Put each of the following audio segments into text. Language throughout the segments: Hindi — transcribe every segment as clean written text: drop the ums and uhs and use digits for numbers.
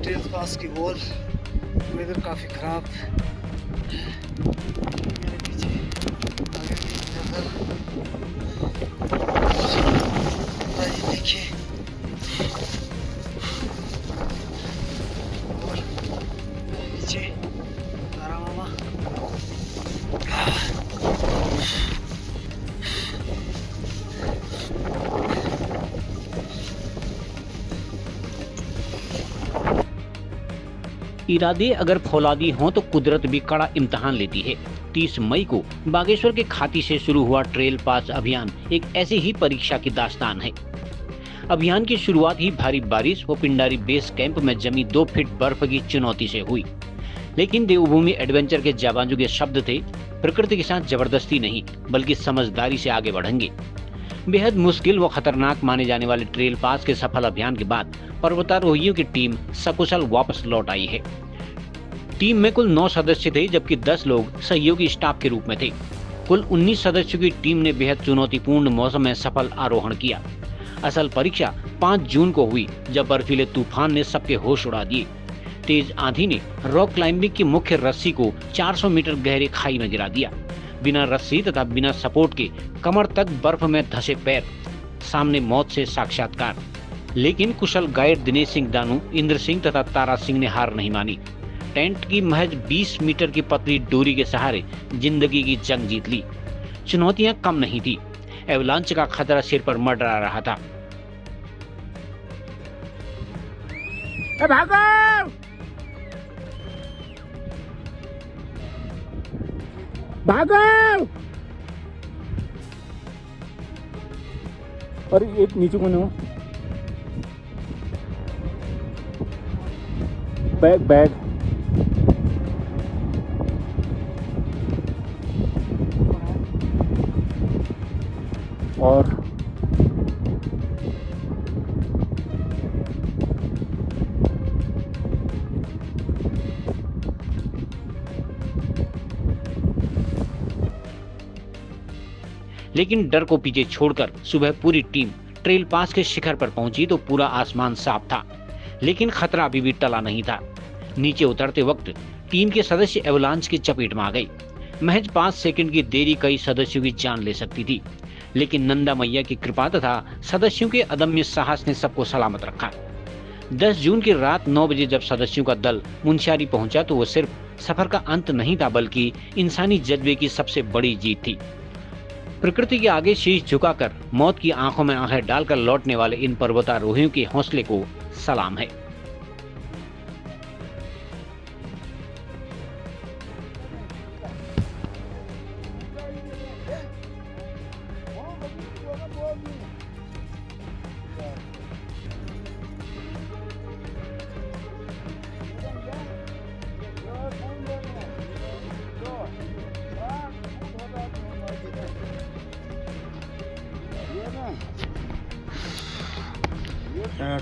ट्रेल पास की वॉल, वेदर काफ़ी ख़राब है। मेरे पीछे आगे भी जंगल, ये देखिए, और पीछे तारा मामा। इरादे अगर फौलादी हों तो कुदरत भी कड़ा इम्तिहान लेती है। 30 मई को बागेश्वर के खाती से शुरू हुआ ट्रेल पास अभियान एक ऐसी ही परीक्षा की दास्तान है। अभियान की शुरुआत ही भारी बारिश व पिंडारी बेस कैंप में जमी 2 फीट बर्फ की चुनौती से हुई। लेकिन देवभूमि एडवेंचर के जाबांजू के शब्द थे, प्रकृति के साथ जबरदस्ती नहीं बल्कि समझदारी से आगे बढ़ेंगे। बेहद मुश्किल व खतरनाक माने जाने वाले ट्रेल पास के सफल अभियान के बाद पर्वतारोहियों की टीम सकुशल वापस लौट आई है। टीम में कुल 9 सदस्य थे, जबकि 10 लोग सहयोगी स्टाफ के रूप में थे। कुल 19 सदस्यों की टीम ने बेहद चुनौतीपूर्ण मौसम में सफल आरोहण किया। असल परीक्षा 5 जून को हुई, जब बर्फीले तूफान ने सबके होश उड़ा दिए। तेज आंधी ने रॉक क्लाइंबिंग की मुख्य रस्सी को 400 मीटर गहरे खाई में गिरा दिया। बिना रस्सी तथा बिना सपोर्ट के कमर तक बर्फ में धंसे पैर, सामने मौत से साक्षात्कार। लेकिन कुशल गाइड दिनेश सिंह दानू, इंद्र सिंह तथा तारा सिंह ने हार नहीं मानी। टेंट की महज 20 मीटर की पतली डोरी के सहारे जिंदगी की जंग जीत ली। चुनौतियां कम नहीं थी, एवलांच का खतरा सिर पर मंडरा रहा था। भागो! भागो! और एक नीचे कोने हो, बैग और लेकिन डर को पीछे छोड़कर सुबह पूरी टीम ट्रेल पास के शिखर पर पहुंची तो पूरा आसमान साफ था, लेकिन खतरा अभी भी टला नहीं था। नीचे उतरते वक्त टीम के सदस्य एवलांच की चपेट में आ गए। महज 5 सेकंड की देरी कई सदस्यों की जान ले सकती थी, लेकिन नंदा मैया की कृपा तथा सदस्यों के अदम्य साहस ने सबको सलामत रखा। 10 जून की रात 9 बजे जब सदस्यों का दल मुंशियारी पहुंचा तो वो सिर्फ सफर का अंत नहीं था, बल्कि इंसानी जज्बे की सबसे बड़ी जीत थी। प्रकृति के आगे शीश झुकाकर मौत की आंखों में आंखें डालकर लौटने वाले इन पर्वतारोहियों के हौसले को सलाम है।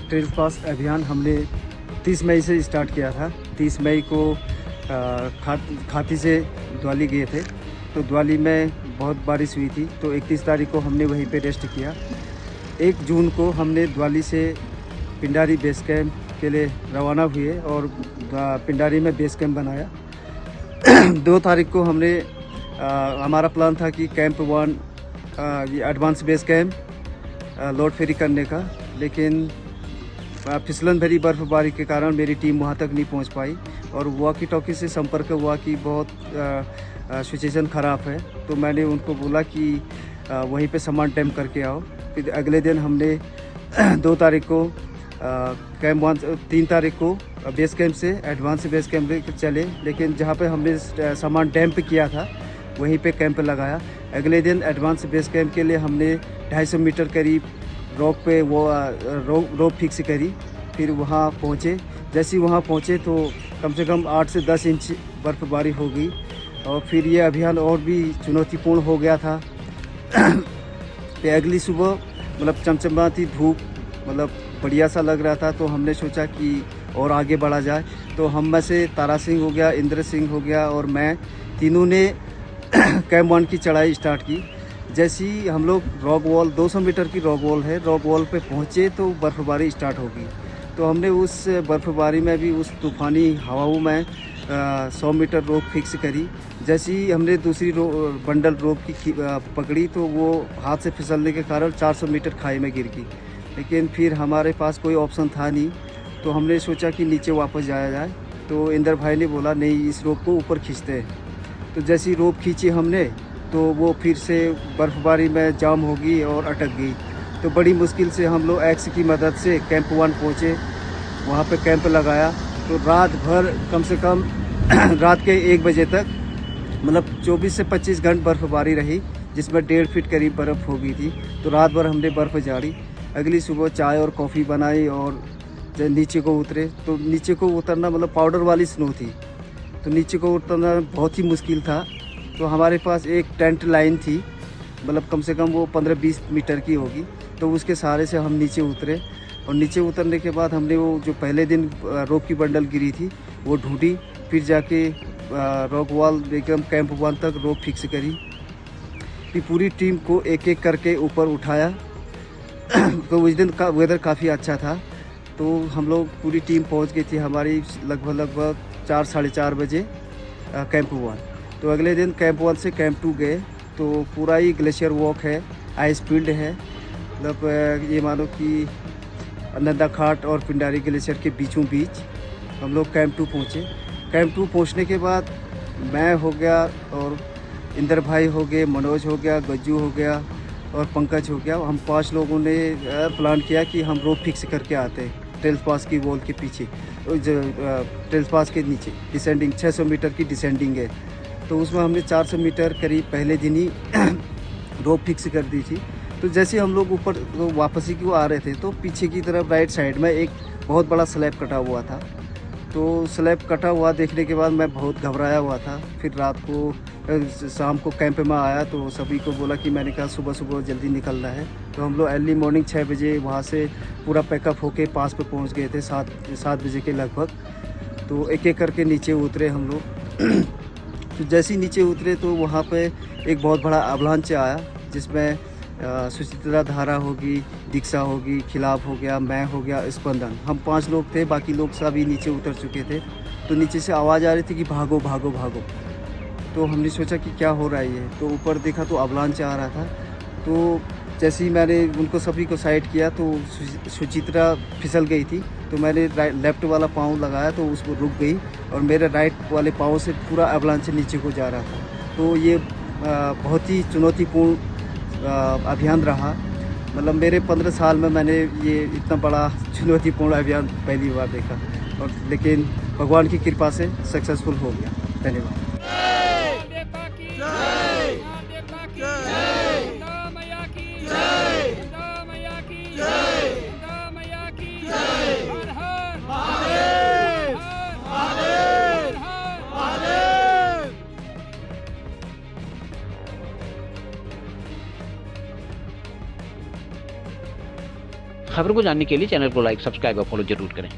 ट्रेल पास अभियान हमने 30 मई से स्टार्ट किया था। 30 मई को खाती से द्वाली गए थे, तो द्वाली में बहुत बारिश हुई थी, तो 31 तारीख को हमने वहीं पे रेस्ट किया। 1 जून को हमने द्वाली से पिंडारी बेस कैंप के लिए रवाना हुए और पिंडारी में बेस कैंप बनाया। 2 तारीख को हमने हमारा प्लान था कि कैंप 1 ये एडवांस बेस कैंप लोड फेरी करने का, लेकिन फिसलन भरी बर्फबारी के कारण मेरी टीम वहाँ तक नहीं पहुँच पाई और वॉकी टॉकी से संपर्क हुआ कि बहुत सिचुएशन ख़राब है, तो मैंने उनको बोला कि वहीं पे सामान डैम करके आओ। फिर अगले दिन हमने 2 तारीख को कैंप 1, 3 तारीख को बेस कैंप से एडवांस बेस कैंप चले, लेकिन जहाँ पे हमने सामान डैम्प किया था वहीं पे कैंप लगाया। अगले दिन एडवांस बेस कैंप के लिए हमने 250 मीटर करीब रॉक पे वो रोप फिक्स करी। फिर वहाँ पहुँचे, जैसे ही वहाँ पहुँचे तो कम से कम 8 से 10 इंच बर्फबारी हो गई और फिर ये अभियान और भी चुनौतीपूर्ण हो गया था। तो अगली सुबह मतलब चमचमाती धूप, मतलब बढ़िया सा लग रहा था, तो हमने सोचा कि और आगे बढ़ा जाए। तो हम में से तारा सिंह हो गया, इंद्र सिंह हो गया और मैं, तीनों ने कैंप 1 की चढ़ाई स्टार्ट की। जैसे ही हम लोग रॉक वॉल, 200 मीटर की रॉक वॉल है, रॉक वॉल पे पहुँचे तो बर्फबारी स्टार्ट हो गई। तो हमने उस बर्फ़बारी में भी उस तूफ़ानी हवाओं में 100 मीटर रोप फिक्स करी। जैसे ही हमने दूसरी बंडल रोप की पकड़ी तो वो हाथ से फिसलने के कारण 400 मीटर खाई में गिर गई। लेकिन फिर हमारे पास कोई ऑप्शन था नहीं, तो हमने सोचा कि नीचे वापस जाया जाए। तो इंदर भाई ने बोला नहीं, इस रोप को ऊपर खींचते हैं। तो जैसी रोप खींची हमने तो वो फिर से बर्फ़बारी में जाम हो गई और अटक गई। तो बड़ी मुश्किल से हम लोग एक्स की मदद से कैंप 1 पहुँचे, वहाँ पे कैंप लगाया। तो रात भर कम से कम रात के 1 बजे तक मतलब 24 से 25 घंटे बर्फ़बारी रही, जिसमें 1.5 फीट करीब बर्फ़ हो गई थी। तो रात भर हमने बर्फ़ झाड़ी। अगली सुबह चाय और कॉफ़ी बनाई और जब नीचे को उतरे तो नीचे को उतरना मतलब पाउडर वाली स्नो थी, तो नीचे को उतरना बहुत ही मुश्किल था। तो हमारे पास एक टेंट लाइन थी, मतलब कम से कम वो 15-20 मीटर की होगी। तो उसके सहारे से हम नीचे उतरे और नीचे उतरने के बाद हमने वो जो पहले दिन रोप की बंडल गिरी थी वो ढूंढी, फिर जाके रॉक वॉल एकदम कैंप 1 तक रोप फिक्स करी। फिर पूरी टीम को एक एक करके ऊपर उठाया। तो उस दिन का वेदर काफ़ी अच्छा था, तो हम लोग पूरी टीम पहुंच गई थी हमारी लगभग 4 साढ़े 4 बजे कैंप 1। तो अगले दिन कैंप 1 से कैंप 2 गए। तो पूरा ही ग्लेशियर वॉक है, आइस फील्ड है, मतलब ये मानो कि नंदा घाट और पिंडारी ग्लेशियर के बीचों बीच हम लोग कैंप 2 पहुँचे। कैंप 2 पहुँचने के बाद मैं हो गया और इंदर भाई हो गए, मनोज हो गया, गज्जू हो गया और पंकज हो गया। हम 5 लोगों ने प्लान किया कि हम रोप फिक्स करके आते हैं ट्रेल पास की वॉल के पीछे, ट्रेल पास के नीचे डिसेंडिंग 600 मीटर की डिसेंडिंग है। तो उसमें हमने 400 मीटर करीब पहले दिन ही रोप फिक्स कर दी थी। तो जैसे हम लोग ऊपर वापसी को आ रहे थे तो पीछे की तरफ राइट साइड में एक बहुत बड़ा स्लैब कटा हुआ था। तो स्लैब कटा हुआ देखने के बाद मैं बहुत घबराया हुआ था। फिर रात को शाम को कैंप में आया तो सभी को बोला कि मैंने कहा सुबह सुबह जल्दी निकलना है। तो हम लोग अर्ली मॉर्निंग 6 बजे वहाँ से पूरा पैकअप होके पास पे पहुँच गए थे 7 बजे के लगभग। तो एक एक करके नीचे उतरे हम लोग। तो जैसे ही नीचे उतरे तो वहाँ पे एक बहुत बड़ा अवलांच आया, जिसमें सुचित्रा धारा होगी, दीक्षा होगी, खिलाफ हो गया, मैं हो गया, स्पंदन, हम 5 लोग थे। बाकी लोग सभी नीचे उतर चुके थे। तो नीचे से आवाज़ आ रही थी कि भागो भागो भागो। तो हमने सोचा कि क्या हो रहा है ये। तो ऊपर देखा तो अवलांच आ रहा था। तो जैसे ही मैंने उनको सभी को साइड किया तो सुचित्रा फिसल गई थी। तो मैंने लेफ्ट वाला पाँव लगाया तो उसको रुक गई और मेरे राइट वाले पाँव से पूरा अवलांच नीचे को जा रहा था। तो ये बहुत ही चुनौतीपूर्ण अभियान रहा। मतलब मेरे 15 साल में मैंने ये इतना बड़ा चुनौतीपूर्ण अभियान पहली बार देखा, और लेकिन भगवान की कृपा से सक्सेसफुल हो गया। धन्यवाद। खबरों को जानने के लिए चैनल को लाइक, सब्सक्राइब और फॉलो जरूर करें।